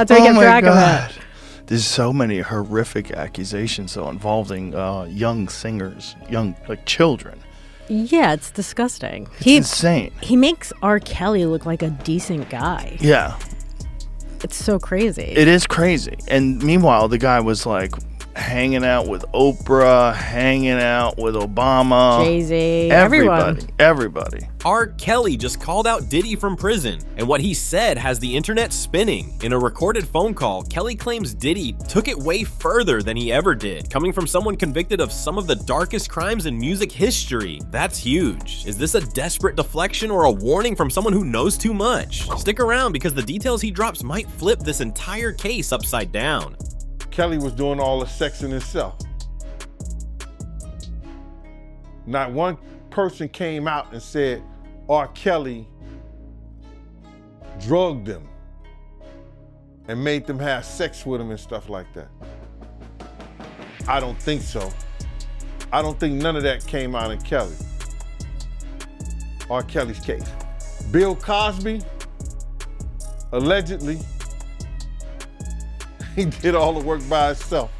That's how you get track of it. There's so many horrific accusations, though, involving young singers, like children. Yeah, it's disgusting. It's insane. He makes R. Kelly look like a decent guy. Yeah. It's so crazy. It is crazy. And meanwhile, the guy was like hanging out with Oprah, hanging out with Obama, Jay-Z, everybody. R. Kelly just called out Diddy from prison, and what he said has the internet spinning. In a recorded phone call, Kelly claims Diddy took it way further than he ever did, coming from someone convicted of some of the darkest crimes in music history. That's huge. Is this a desperate deflection or a warning from someone who knows too much? Stick around because the details he drops might flip this entire case upside down. Kelly was doing all the sexing himself. Not one person came out and said R. Kelly drugged them and made them have sex with him and stuff like that. I don't think so. I don't think none of that came out in Kelly. R. Kelly's case. Bill Cosby, allegedly, he did all the work by himself.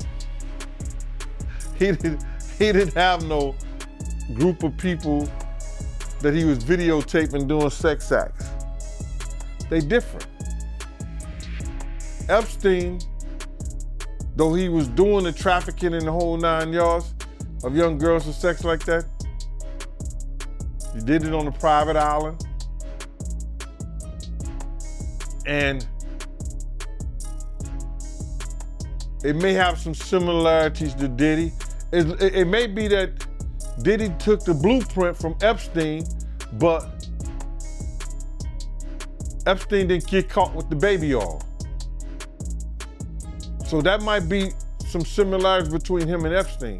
He didn't have no group of people that he was videotaping doing sex acts. They different. Epstein, though he was doing the trafficking in the whole 9 yards of young girls for sex like that, he did it on a private island. And it may have some similarities to Diddy. It may be that Diddy took the blueprint from Epstein, but Epstein didn't get caught with the baby oil. So that might be some similarities between him and Epstein.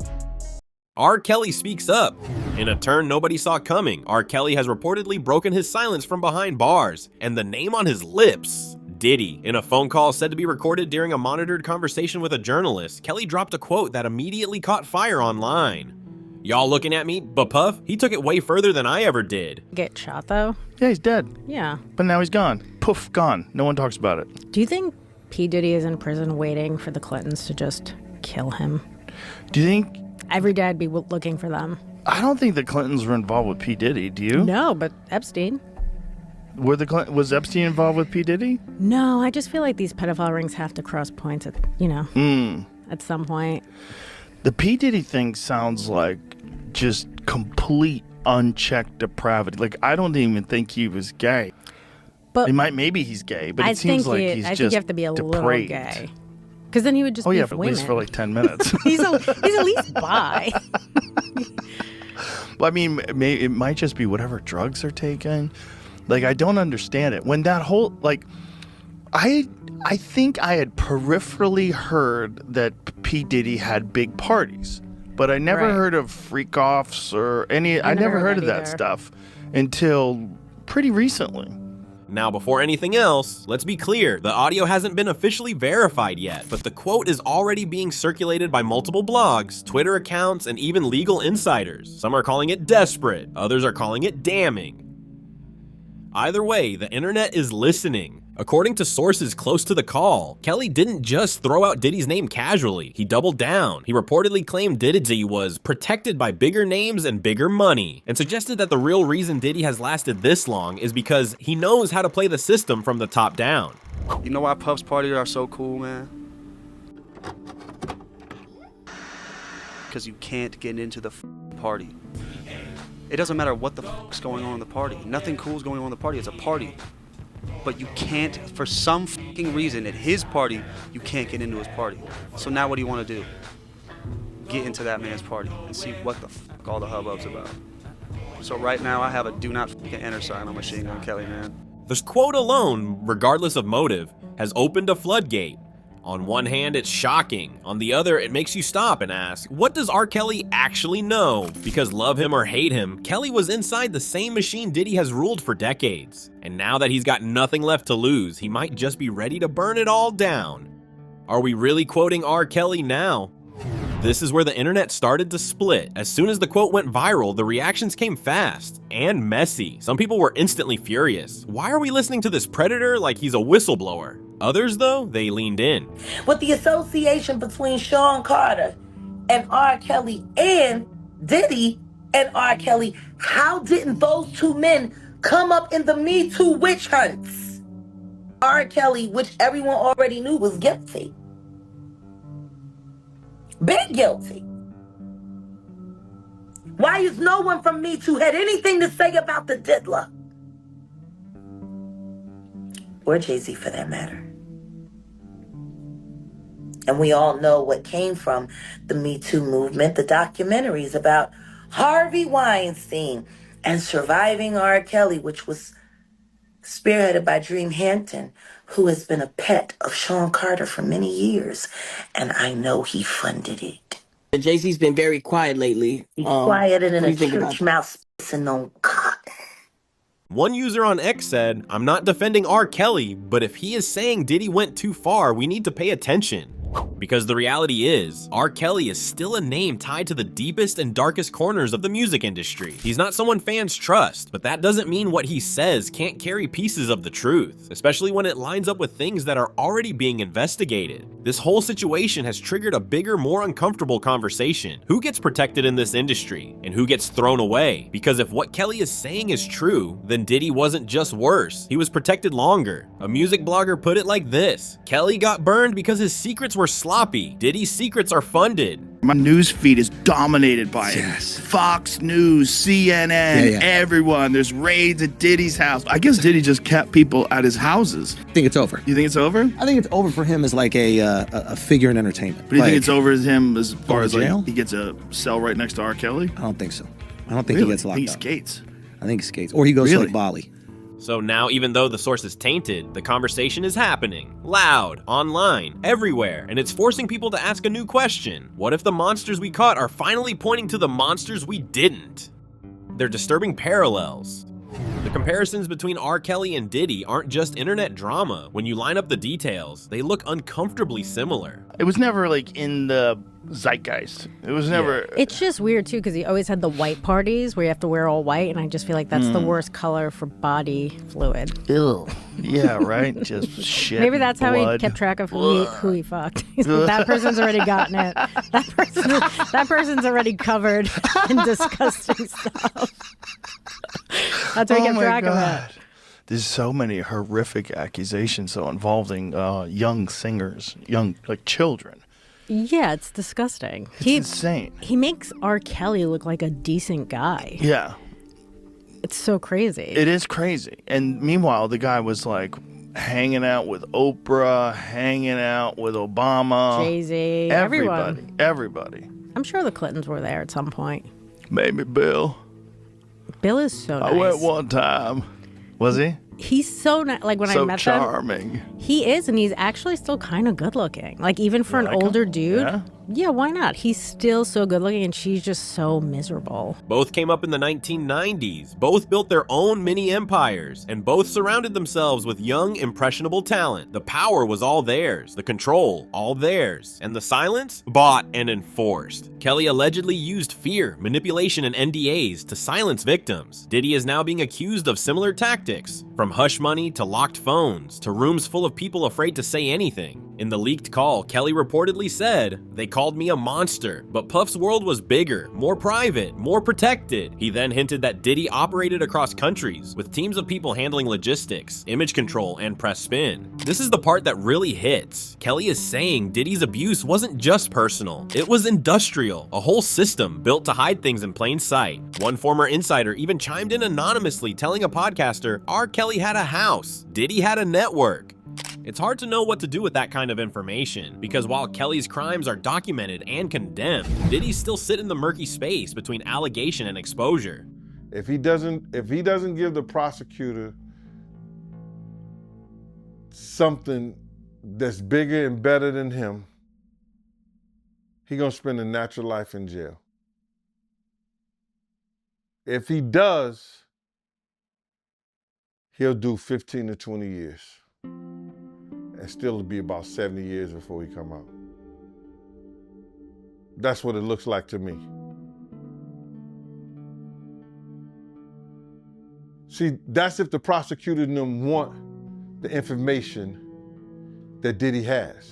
R. Kelly speaks up. In a turn nobody saw coming, R. Kelly has reportedly broken his silence from behind bars, and the name on his lips, Diddy. In a phone call said to be recorded during a monitored conversation with a journalist, Kelly dropped a quote that immediately caught fire online. Y'all looking at me, but Puff, he took it way further than I ever did. Get shot, though? Yeah, he's dead. Yeah. But now he's gone. Poof, gone. No one talks about it. Do you think P. Diddy is in prison waiting for the Clintons to just kill him? Do you think? Every day I'd be looking for them. I don't think the Clintons were involved with P. Diddy, do you? No, but Epstein. Was Epstein involved with P. Diddy? No, I just feel like these pedophile rings have to cross points at, at some point. The P. Diddy thing sounds like just complete unchecked depravity. Like, I don't even think he was gay. But maybe he's gay, but it seems like he's just I think you have to be a depraved. little gay. Because then he would just be but at least for like 10 minutes. he's at least bi. Well, I mean, it might just be whatever drugs are taken. Like, I don't understand it. When that whole, like, I think I had peripherally heard that P. Diddy had big parties, but I never heard of freak-offs or any, I never heard of that stuff until pretty recently. Now, before anything else, let's be clear, the audio hasn't been officially verified yet, but the quote is already being circulated by multiple blogs, Twitter accounts, and even legal insiders. Some are calling it desperate, others are calling it damning. Either way, the internet is listening. According to sources close to the call, Kelly didn't just throw out Diddy's name casually, he doubled down. He reportedly claimed Diddy was protected by bigger names and bigger money, and suggested that the real reason Diddy has lasted this long is because he knows how to play the system from the top down. You know why Puff's parties are so cool, man? Because you can't get into the party. It doesn't matter what the fuck's going on in the party. Nothing cool's going on in the party. It's a party. But you can't, for some fucking reason, at his party, you can't get into his party. So now what do you want to do? Get into that man's party and see what the fuck all the hubbub's about. So right now, I have a do not fucking enter sign on Machine Gun Kelly, man. This quote alone, regardless of motive, has opened a floodgate. On one hand, it's shocking. On the other, it makes you stop and ask, what does R. Kelly actually know? Because love him or hate him, Kelly was inside the same machine Diddy has ruled for decades. And now that he's got nothing left to lose, he might just be ready to burn it all down. Are we really quoting R. Kelly now? This is where the internet started to split. As soon as the quote went viral, the reactions came fast and messy. Some people were instantly furious. Why are we listening to this predator like he's a whistleblower? Others, though, they leaned in. With the association between Sean Carter and R. Kelly and Diddy and R. Kelly, how didn't those two men come up in the Me Too witch hunts? R. Kelly, which everyone already knew was guilty. Big guilty. Why is no one from Me Too had anything to say about the diddler? Or Jay-Z for that matter. And we all know what came from the Me Too movement, the documentaries about Harvey Weinstein and surviving R. Kelly, which was spearheaded by Dream Hampton, who has been a pet of Sean Carter for many years. And I know he funded it. Jay-Z's been very quiet lately. He's quieter than what do a you think about church mouse pissing on cotton. One user on X said, "I'm not defending R. Kelly, but if he is saying Diddy went too far, we need to pay attention." Because the reality is, R. Kelly is still a name tied to the deepest and darkest corners of the music industry. He's not someone fans trust, but that doesn't mean what he says can't carry pieces of the truth, especially when it lines up with things that are already being investigated. This whole situation has triggered a bigger, more uncomfortable conversation. Who gets protected in this industry, and who gets thrown away? Because if what Kelly is saying is true, then Diddy wasn't just worse, he was protected longer. A music blogger put it like this: Kelly got burned because his secrets were sloppy. Diddy's secrets are funded. My news feed is dominated by it. Fox News, CNN, everyone. There's raids at Diddy's house. I guess Diddy just kept people at his houses. I think it's over. You think it's over? I think it's over for him as like a figure in entertainment. But do you think it's over as him as far as jail? like he gets a cell right next to R. Kelly? I don't think so. I don't think Really? he gets locked He up. skates. I think he skates. Or he goes to Really? like Bali. So now, even though the source is tainted, the conversation is happening, loud, online, everywhere, and it's forcing people to ask a new question. What if the monsters we caught are finally pointing to the monsters we didn't? They're disturbing parallels. The comparisons between R. Kelly and Diddy aren't just internet drama. When you line up the details, they look uncomfortably similar. It was never like in the zeitgeist. It was never. It's just weird too because he always had the white parties where you have to wear all white, and I just feel like that's the worst color for body fluid. Ew. Yeah, right. Just shit. Maybe that's how he blood. kept track of who he fucked. He's like, that person's already gotten it. That person's already covered in disgusting stuff. That's how he kept track of it. There's so many horrific accusations so involving young singers, young like children. Yeah, it's disgusting. It's insane. He makes R. Kelly look like a decent guy. Yeah. It's so crazy. It is crazy. And meanwhile, the guy was like hanging out with Oprah, hanging out with Obama. Jay-Z, Everybody. I'm sure the Clintons were there at some point. Maybe Bill. Bill is so nice. I went one time. Was he? He's so nice. Like when I met So them, charming. he is, and he's actually still kind of good looking. Like even for an like him? older dude. Yeah? Yeah, why not? He's still so good looking, and she's just so miserable. Both came up in the 1990s, both built their own mini empires, and both surrounded themselves with young, impressionable talent. The power was all theirs, the control, all theirs, and the silence, bought and enforced. Kelly allegedly used fear, manipulation, and NDAs to silence victims. Diddy is now being accused of similar tactics, from hush money to locked phones, to rooms full of people afraid to say anything. In the leaked call, Kelly reportedly said, "They called me a monster, but Puff's world was bigger, more private, more protected." He then hinted that Diddy operated across countries, with teams of people handling logistics, image control, and press spin. This is the part that really hits. Kelly is saying Diddy's abuse wasn't just personal, it was industrial, a whole system built to hide things in plain sight. One former insider even chimed in anonymously telling a podcaster R. Kelly had a house, Diddy had a network. It's hard to know what to do with that kind of information, because while Kelly's crimes are documented and condemned, Diddy still sit in the murky space between allegation and exposure. If he doesn't give the prosecutor something that's bigger and better than him, he gonna spend a natural life in jail. If he does, he'll do 15 to 20 years. And still be about 70 years before he come out. That's what it looks like to me. See, that's if the prosecutor and them want the information that Diddy has.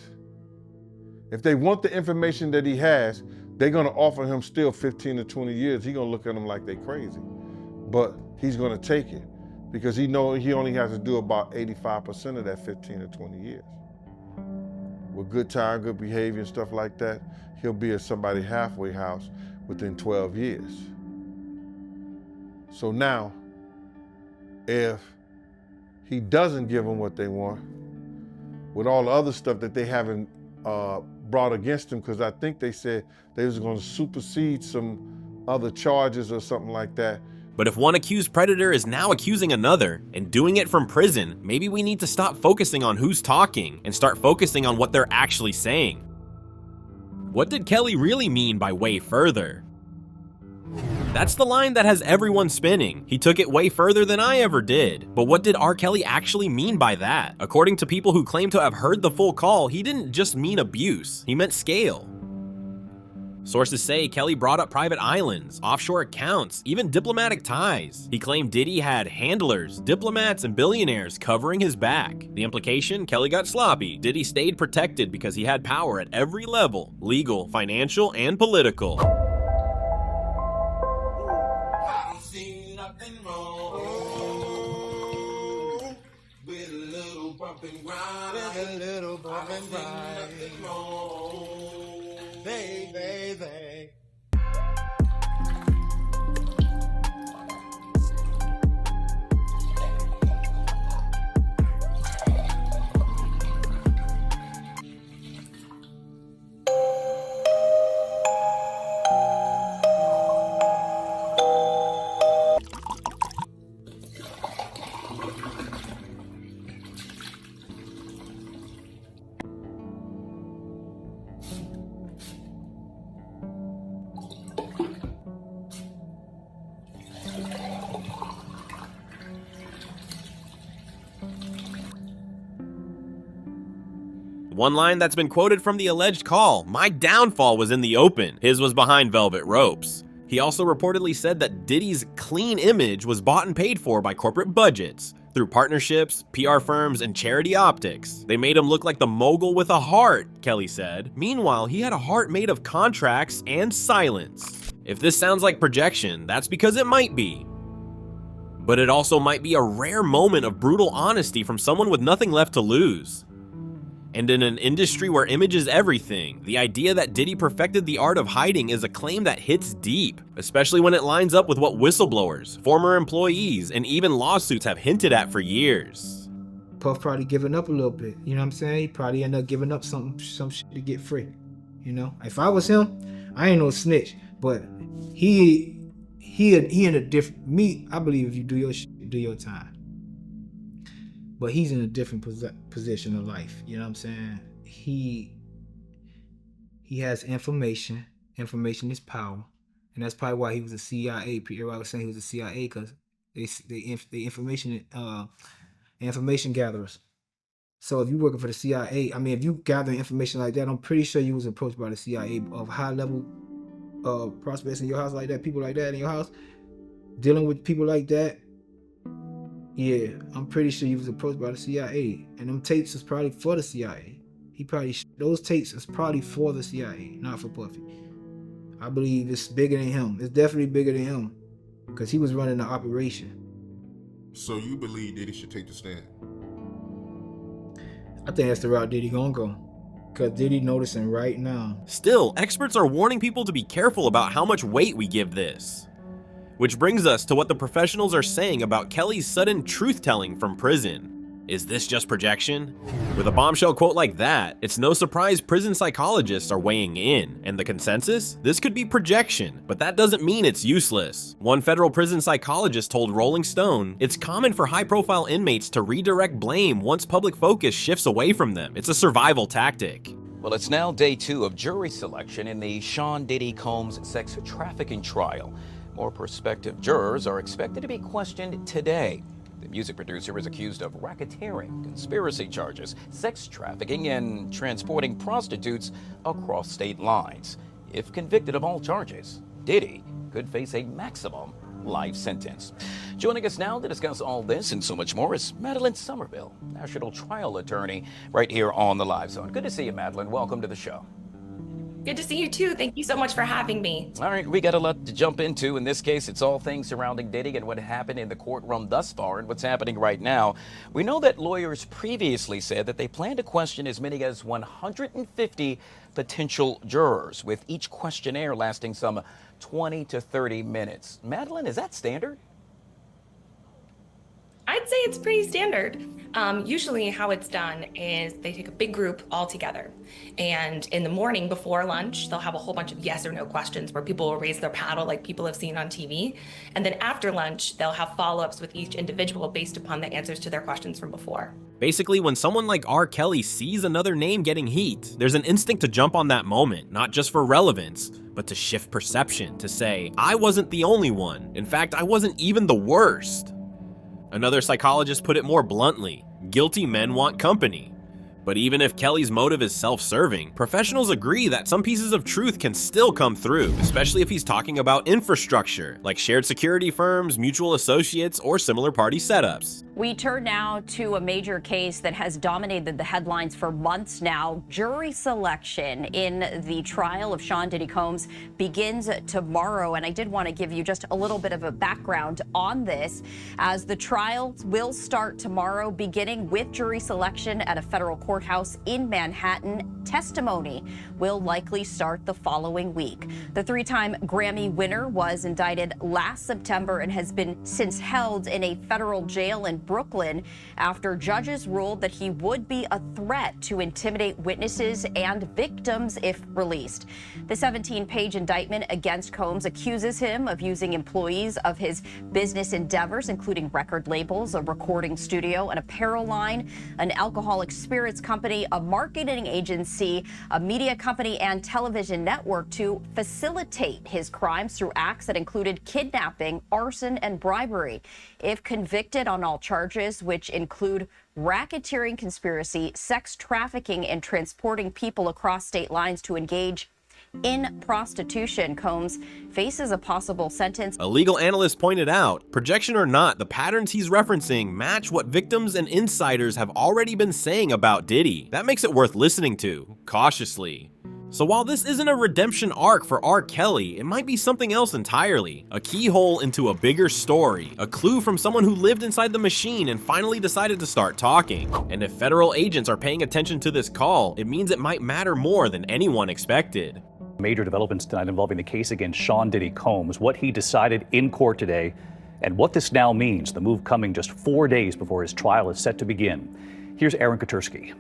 If they want the information that he has, they're gonna offer him still 15 to 20 years. He's gonna look at them like they crazy. But he's gonna take it because he knows he only has to do about 85% of that 15 to 20 years. With good time, good behavior and stuff like that, he'll be at somebody's halfway house within 12 years. So now, if he doesn't give them what they want, with all the other stuff that they haven't brought against him, because I think they said they was going to supersede some other charges or something like that. But if one accused predator is now accusing another, and doing it from prison, maybe we need to stop focusing on who's talking and start focusing on what they're actually saying. What did Kelly really mean by way further? That's the line that has everyone spinning. He took it way further than I ever did. But what did R. Kelly actually mean by that? According to people who claim to have heard the full call, he didn't just mean abuse, he meant scale. Sources say Kelly brought up private islands, offshore accounts, even diplomatic ties. He claimed Diddy had handlers, diplomats, and billionaires covering his back. The implication, Kelly got sloppy. Diddy stayed protected because he had power at every level, legal, financial, and political. Baby. One line that's been quoted from the alleged call, "My downfall was in the open. His was behind velvet ropes." He also reportedly said that Diddy's clean image was bought and paid for by corporate budgets, through partnerships, PR firms, and charity optics. They made him look like the mogul with a heart, Kelly said. Meanwhile, he had a heart made of contracts and silence. If this sounds like projection, that's because it might be. But it also might be a rare moment of brutal honesty from someone with nothing left to lose. And in an industry where image is everything, the idea that Diddy perfected the art of hiding is a claim that hits deep, especially when it lines up with what whistleblowers, former employees, and even lawsuits have hinted at for years. Puff probably giving up a little bit, you know what I'm saying? He probably ended up giving up some shit to get free, you know? If I was him, I ain't no snitch, but he in a different, me, I believe if you do your shit, do your time. But he's in a different position of life, you know what I'm saying? He has information. Information is power. And that's probably why he was a CIA. Everybody was saying he was a CIA because they information gatherers. So if you're working for the CIA, I mean, if you gather information like that, I'm pretty sure you was approached by the CIA of high level prospects in your house like that, people like that in your house, dealing with people like that. Yeah, I'm pretty sure he was approached by the CIA, and them tapes is probably for the CIA. Those tapes is probably for the CIA, not for Puffy. I believe it's bigger than him. It's definitely bigger than him, because he was running the operation. So you believe Diddy should take the stand? I think that's the route Diddy gonna go, because Diddy noticing right now. Still, experts are warning people to be careful about how much weight we give this. Which brings us to what the professionals are saying about Kelly's sudden truth-telling from prison. Is this just projection? With a bombshell quote like that, it's no surprise prison psychologists are weighing in. And the consensus? This could be projection, but that doesn't mean it's useless. One federal prison psychologist told Rolling Stone, "It's common for high-profile inmates to redirect blame once public focus shifts away from them. It's a survival tactic." Well, it's now day 2 of jury selection in the Sean Diddy Combs sex trafficking trial. More prospective jurors are expected to be questioned today. The music producer is accused of racketeering, conspiracy charges, sex trafficking, and transporting prostitutes across state lines. If convicted of all charges, Diddy could face a maximum life sentence. Joining us now to discuss all this and so much more is Madeline Somerville, national trial attorney, right here on the Live Zone. Good to see you, Madeline. Welcome to the show. Good to see you too. Thank you so much for having me. All right, we got a lot to jump into. In this case, it's all things surrounding Diddy and what happened in the courtroom thus far and what's happening right now. We know that lawyers previously said that they plan to question as many as 150 potential jurors, with each questionnaire lasting some 20 to 30 minutes. Madeline, is that standard? I'd say it's pretty standard. Usually how it's done is they take a big group all together. And in the morning before lunch, they'll have a whole bunch of yes or no questions where people will raise their paddle like people have seen on TV. And then after lunch, they'll have follow-ups with each individual based upon the answers to their questions from before. Basically, when someone like R. Kelly sees another name getting heat, there's an instinct to jump on that moment, not just for relevance, but to shift perception, to say, I wasn't the only one. In fact, I wasn't even the worst. Another psychologist put it more bluntly, guilty men want company. But even if Kelly's motive is self-serving, professionals agree that some pieces of truth can still come through, especially if he's talking about infrastructure, like shared security firms, mutual associates, or similar party setups. We turn now to a major case that has dominated the headlines for months now. Jury selection in the trial of Sean Diddy Combs begins tomorrow, and I did want to give you just a little bit of a background on this, as the trial will start tomorrow, beginning with jury selection at a federal courthouse in Manhattan. Testimony will likely start the following week. The three-time Grammy winner was indicted last September and has been since held in a federal jail in Brooklyn after judges ruled that he would be a threat to intimidate witnesses and victims if released. The 17-page indictment against Combs accuses him of using employees of his business endeavors, including record labels, a recording studio, an apparel line, an alcoholic spirits company, a marketing agency, a media company, and television network to facilitate his crimes through acts that included kidnapping, arson, and bribery. If convicted on all charges, which include racketeering, conspiracy, sex trafficking, and transporting people across state lines to engage in prostitution, Combs faces a possible sentence. A legal analyst pointed out, projection or not, the patterns he's referencing match what victims and insiders have already been saying about Diddy. That makes it worth listening to, cautiously. So while this isn't a redemption arc for R. Kelly, it might be something else entirely. A keyhole into a bigger story. A clue from someone who lived inside the machine and finally decided to start talking. And if federal agents are paying attention to this call, it means it might matter more than anyone expected. Major developments tonight involving the case against Sean Diddy Combs, what he decided in court today, and what this now means, the move coming just 4 days before his trial is set to begin. Here's Aaron Katursky.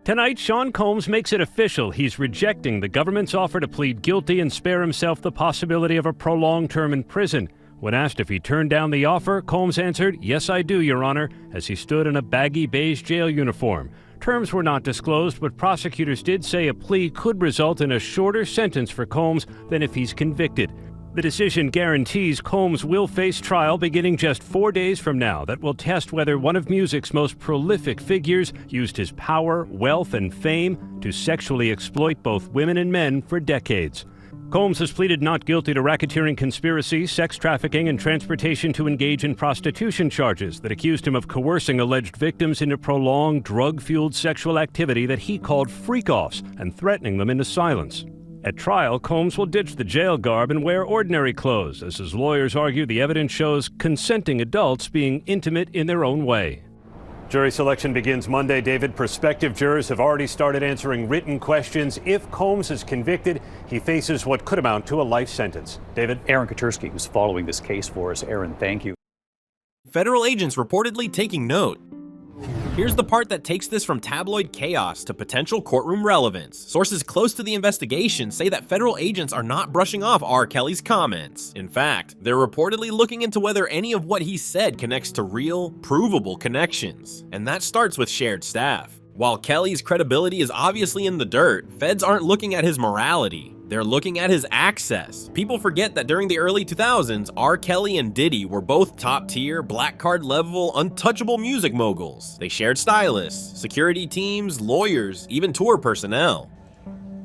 Tonight, Sean Combs makes it official. He's rejecting the government's offer to plead guilty and spare himself the possibility of a prolonged term in prison. When asked if he turned down the offer, Combs answered, "Yes, I do, Your Honor," as he stood in a baggy beige jail uniform. Terms were not disclosed, but prosecutors did say a plea could result in a shorter sentence for Combs than if he's convicted. The decision guarantees Combs will face trial beginning just 4 days from now that will test whether one of music's most prolific figures used his power, wealth, and fame to sexually exploit both women and men for decades. Combs has pleaded not guilty to racketeering, conspiracy, sex trafficking, and transportation to engage in prostitution charges that accused him of coercing alleged victims into prolonged, drug-fueled sexual activity that he called freak-offs and threatening them into silence. At trial, Combs will ditch the jail garb and wear ordinary clothes, as his lawyers argue the evidence shows consenting adults being intimate in their own way. Jury selection begins Monday. David, prospective jurors have already started answering written questions. If Combs is convicted, he faces what could amount to a life sentence. David? Aaron Katursky, who's following this case for us. Aaron, thank you. Federal agents reportedly taking note. Here's the part that takes this from tabloid chaos to potential courtroom relevance. Sources close to the investigation say that federal agents are not brushing off R. Kelly's comments. In fact, they're reportedly looking into whether any of what he said connects to real, provable connections. And that starts with shared staff. While Kelly's credibility is obviously in the dirt, feds aren't looking at his morality. They're looking at his access. People forget that during the early 2000s, R. Kelly and Diddy were both top-tier, black card level, untouchable music moguls. They shared stylists, security teams, lawyers, even tour personnel.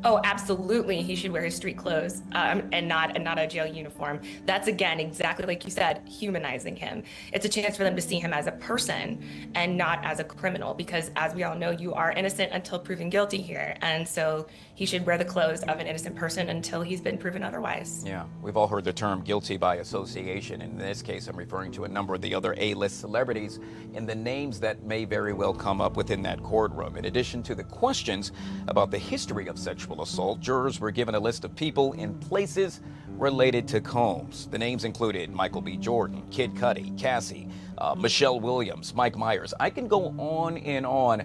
Oh, absolutely. He should wear his street clothes and not a jail uniform. That's, again, exactly like you said, humanizing him. It's a chance for them to see him as a person and not as a criminal, because as we all know, you are innocent until proven guilty here. And so he should wear the clothes of an innocent person until he's been proven otherwise. Yeah, we've all heard the term guilty by association. In this case, I'm referring to a number of the other A-list celebrities and the names that may very well come up within that courtroom. In addition to the questions about the history of sexual assault, jurors were given a list of people and places related to Combs. The names included Michael B. Jordan, Kid Cudi, Cassie, Michelle Williams, Mike Myers. I can go on and on.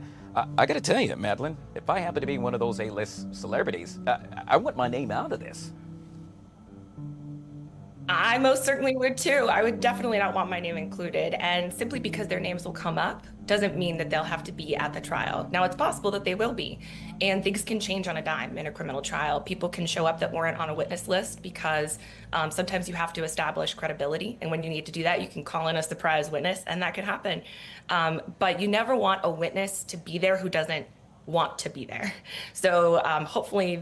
I got to tell you, Madeline, if I happen to be one of those A-list celebrities, I want my name out of this. I most certainly would too. I would definitely not want my name included. And simply because their names will come up doesn't mean that they'll have to be at the trial. Now, it's possible that they will be. And things can change on a dime in a criminal trial. People can show up that weren't on a witness list because sometimes you have to establish credibility. And when you need to do that, you can call in a surprise witness, and that could happen. But you never want a witness to be there who doesn't want to be there. So hopefully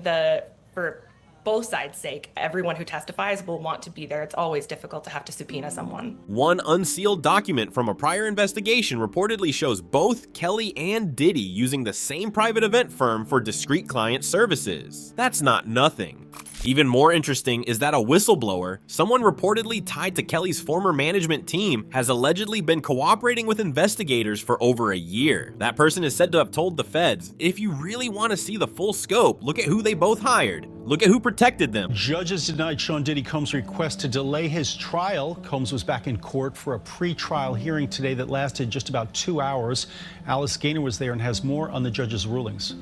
for both sides' sake, everyone who testifies will want to be there. It's always difficult to have to subpoena someone. One unsealed document from a prior investigation reportedly shows both Kelly and Diddy using the same private event firm for discreet client services. That's not nothing. Even more interesting is that a whistleblower, someone reportedly tied to Kelly's former management team, has allegedly been cooperating with investigators for over a year. That person is said to have told the feds, if you really want to see the full scope, look at who they both hired. Look at who protected them. Judges denied Sean Diddy Combs' request to delay his trial. Combs was back in court for a pre-trial hearing today that lasted just about 2 hours. Alice Gaynor was there and has more on the judge's rulings.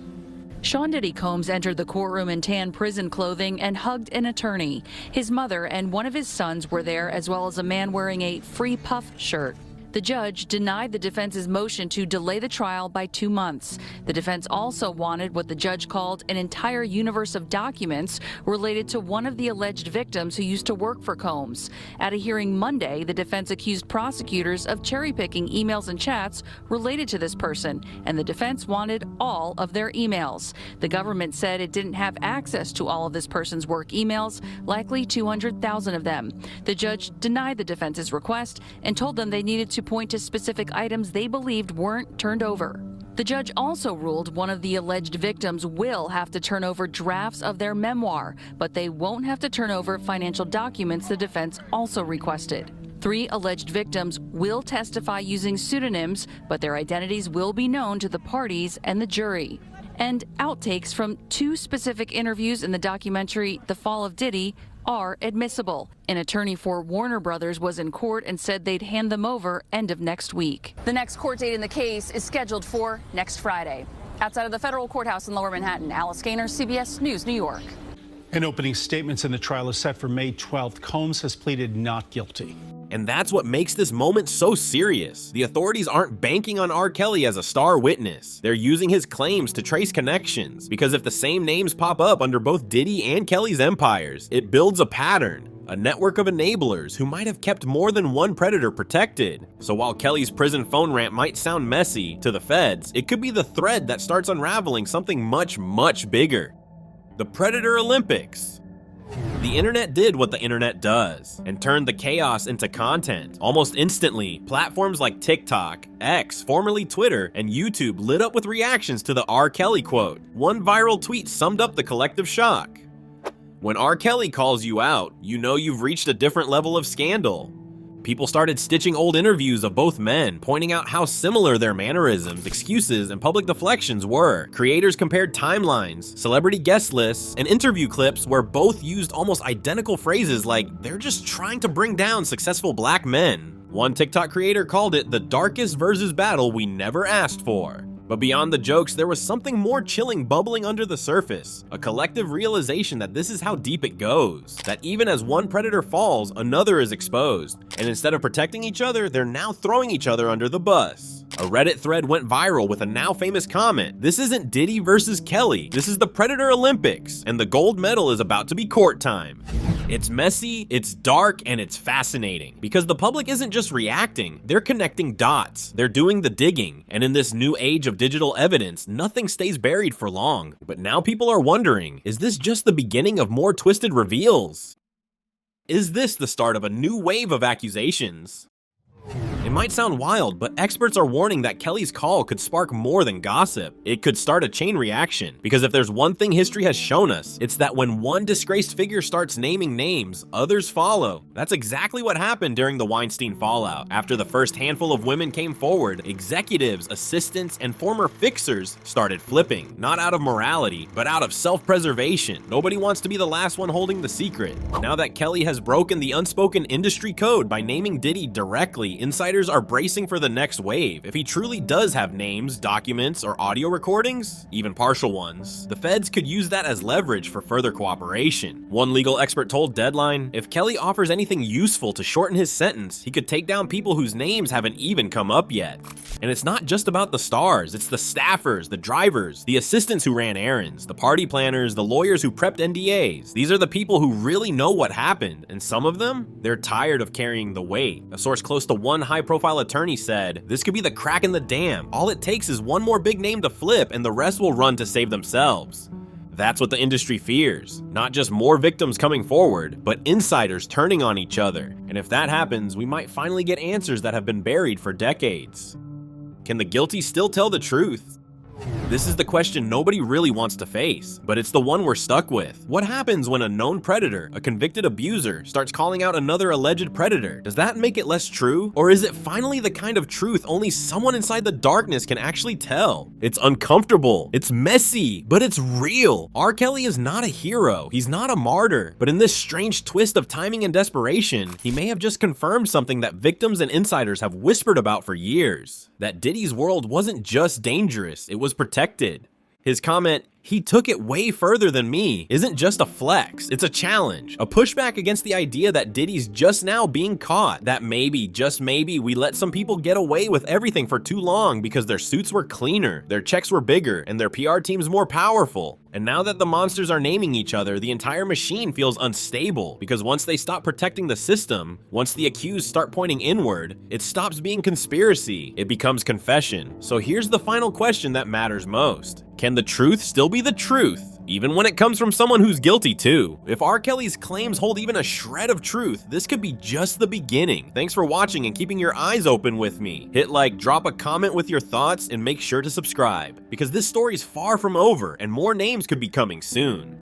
Sean Diddy Combs entered the courtroom in tan prison clothing and hugged an attorney. His mother and one of his sons were there, as well as a man wearing a Free Puff shirt. The judge denied the defense's motion to delay the trial by 2 months. The defense also wanted what the judge called an entire universe of documents related to one of the alleged victims who used to work for Combs. At a hearing Monday, the defense accused prosecutors of cherry-picking emails and chats related to this person, and the defense wanted all of their emails. The government said it didn't have access to all of this person's work emails, likely 200,000 of them. The judge denied the defense's request and told them they needed to point to specific items they believed weren't turned over. The judge also ruled one of the alleged victims will have to turn over drafts of their memoir, but they won't have to turn over financial documents the defense also requested. 3 alleged victims will testify using pseudonyms, but their identities will be known to the parties and the jury. And outtakes from 2 specific interviews in the documentary The Fall of Diddy are admissible. An attorney for Warner Brothers was in court and said they'd hand them over end of next week. The next court date in the case is scheduled for next Friday. Outside of the federal courthouse in Lower Manhattan, Alice Gaynor, CBS News, New York. And opening statements in the trial is set for May 12th. Combs has pleaded not guilty. And that's what makes this moment so serious. The authorities aren't banking on R. Kelly as a star witness. They're using his claims to trace connections, because if the same names pop up under both Diddy and Kelly's empires, it builds a pattern, a network of enablers who might have kept more than one predator protected. So while Kelly's prison phone rant might sound messy to the feds, it could be the thread that starts unraveling something much, much bigger. The Predator Olympics. The internet did what the internet does and turned the chaos into content. Almost instantly, platforms like TikTok, X, formerly Twitter, and YouTube lit up with reactions to the R. Kelly quote. One viral tweet summed up the collective shock. When R. Kelly calls you out, you know you've reached a different level of scandal. People started stitching old interviews of both men, pointing out how similar their mannerisms, excuses, and public deflections were. Creators compared timelines, celebrity guest lists, and interview clips where both used almost identical phrases like, they're just trying to bring down successful black men. One TikTok creator called it the darkest versus battle we never asked for. But beyond the jokes, there was something more chilling bubbling under the surface, a collective realization that this is how deep it goes, that even as one predator falls, another is exposed, and instead of protecting each other, they're now throwing each other under the bus. A Reddit thread went viral with a now famous comment, "This isn't Diddy versus Kelly, this is the Predator Olympics, and the gold medal is about to be court time." It's messy, it's dark, and it's fascinating. Because the public isn't just reacting, they're connecting dots. They're doing the digging. And in this new age of digital evidence, nothing stays buried for long. But now people are wondering, is this just the beginning of more twisted reveals? Is this the start of a new wave of accusations? It might sound wild, but experts are warning that Kelly's call could spark more than gossip. It could start a chain reaction, because if there's one thing history has shown us, it's that when one disgraced figure starts naming names, others follow. That's exactly what happened during the Weinstein fallout. After the first handful of women came forward, executives, assistants, and former fixers started flipping. Not out of morality, but out of self-preservation. Nobody wants to be the last one holding the secret. Now that Kelly has broken the unspoken industry code by naming Diddy directly, insiders are bracing for the next wave. If he truly does have names, documents, or audio recordings, even partial ones, the feds could use that as leverage for further cooperation. One legal expert told Deadline, if Kelly offers anything useful to shorten his sentence, he could take down people whose names haven't even come up yet. And it's not just about the stars, it's the staffers, the drivers, the assistants who ran errands, the party planners, the lawyers who prepped NDAs. These are the people who really know what happened, and some of them, they're tired of carrying the weight. A source close to one high-profile attorney said, this could be the crack in the dam. All it takes is one more big name to flip, and the rest will run to save themselves. That's what the industry fears. Not just more victims coming forward, but insiders turning on each other. And if that happens, we might finally get answers that have been buried for decades. Can the guilty still tell the truth? This is the question nobody really wants to face, but it's the one we're stuck with. What happens when a known predator, a convicted abuser, starts calling out another alleged predator? Does that make it less true? Or is it finally the kind of truth only someone inside the darkness can actually tell? It's uncomfortable, it's messy, but it's real. R. Kelly is not a hero, he's not a martyr, but in this strange twist of timing and desperation, he may have just confirmed something that victims and insiders have whispered about for years. That Diddy's world wasn't just dangerous, it was protected. His comment, he took it way further than me, isn't just a flex, it's a challenge, a pushback against the idea that Diddy's just now being caught, that maybe, just maybe, we let some people get away with everything for too long because their suits were cleaner, their checks were bigger, and their PR teams more powerful. And now that the monsters are naming each other, the entire machine feels unstable, because once they stop protecting the system, once the accused start pointing inward, it stops being conspiracy, it becomes confession. So here's the final question that matters most. Can the truth still be the truth, even when it comes from someone who's guilty too? If R. Kelly's claims hold even a shred of truth, this could be just the beginning. Thanks for watching and keeping your eyes open with me. Hit like, drop a comment with your thoughts, and make sure to subscribe, because this story's far from over and more names could be coming soon.